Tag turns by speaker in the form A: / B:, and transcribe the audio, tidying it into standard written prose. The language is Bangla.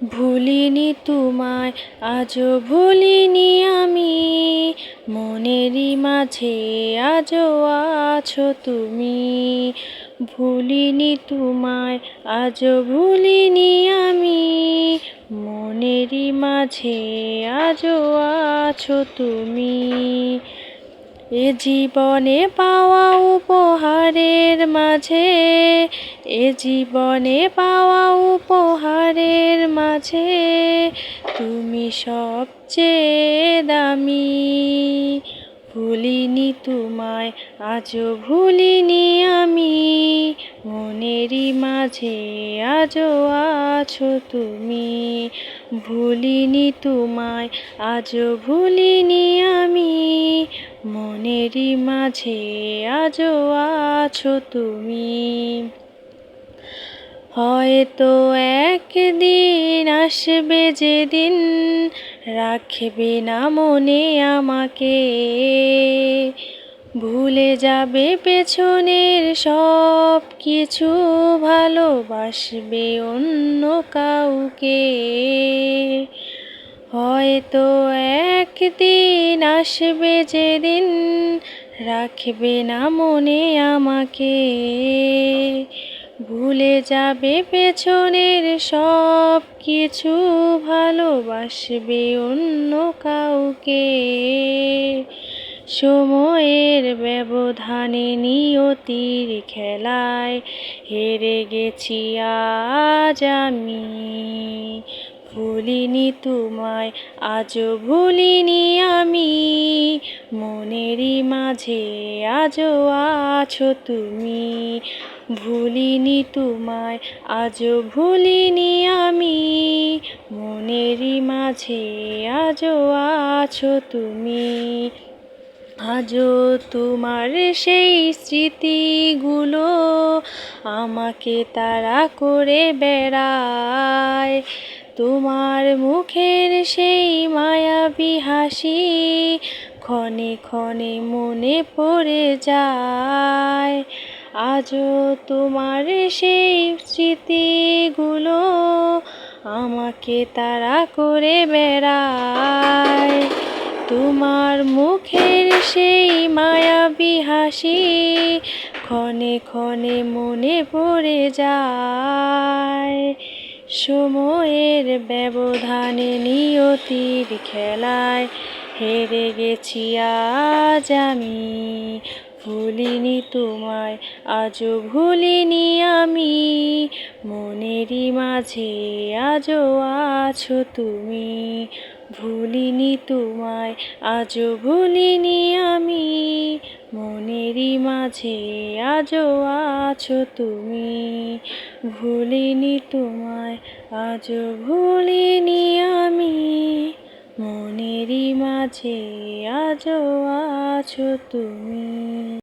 A: ভুলিনি তোমায়, আজও ভুলিনি আমি, মনেরই মাঝে আজও আছো তুমি। ভুলিনি তোমায়, আজও ভুলিনি আমি, মনেরই মাঝে আজও আছো তুমি। এ জীবনে পাওয়া উপহারের মাঝে, এ জীবনে পাওয়া উপহারের মাঝে তুমি সবচেয়ে দামি। ভুলিনি তোমায়, আজও ভুলিনি আমি, মনেরই মাঝে আজও আছো তুমি। ভুলিনি তোমায়, আজও ভুলিনি আমি, মনেরই মাঝে আজও আছো তুমি। হয়তো একদিন আসবে যেদিন রাখবে না মনে আমাকে, ভুলে যাবে পেছনের সব কিছু, ভালোবাসবে অন্য কাউকে। হয়তো একদিন আসবে যেদিন রাখবে না মনে আমাকে, ভুলে যাবে পেছনের সব কিছু, ভালোবাসবে অন্য কাউকে। সময়ের ব্যবধানে নিয়তির খেলায় হেরে গেছি আজ আমি। ভুলিনি তোমায়, আজও ভুলিনি আমি, মনেরই মাঝে আজও আছো তুমি। ভুলিনি তোমায়, আজও ভুলিনি আমি, মনেরই মাঝে আজও আছো তুমি। আজও তোমার সেই স্মৃতিগুলো আমাকে তাড়া করে বেড়ায়, তোমার মুখের সেই মায়াবী হাসি ক্ষণে ক্ষণে মনে পড়ে যায়। আজও তোমার সেই স্মৃতিগুলো আমাকে তাড়া করে বেড়ায়, তোমার মুখের সেই মায়াবী হাসি ক্ষণে ক্ষণে মনে পড়ে যায়। সময়ের ব্যবধানে নিয়তির খেলায় হেরে গেছি আজ আমি। ভুলিনি তোমায়, আজও ভুলিনি আমি, মনেরই মাঝে আজও আছো তুমি। ভুলিনি তোমায়, আজও ভুলিনি আমি, মনেরই মাঝে আজও আছো তুমি। ভুলিনি তোমায়, আজও ভুলিনি আমি, মনেরই মাঝে আজও আছো তুমি।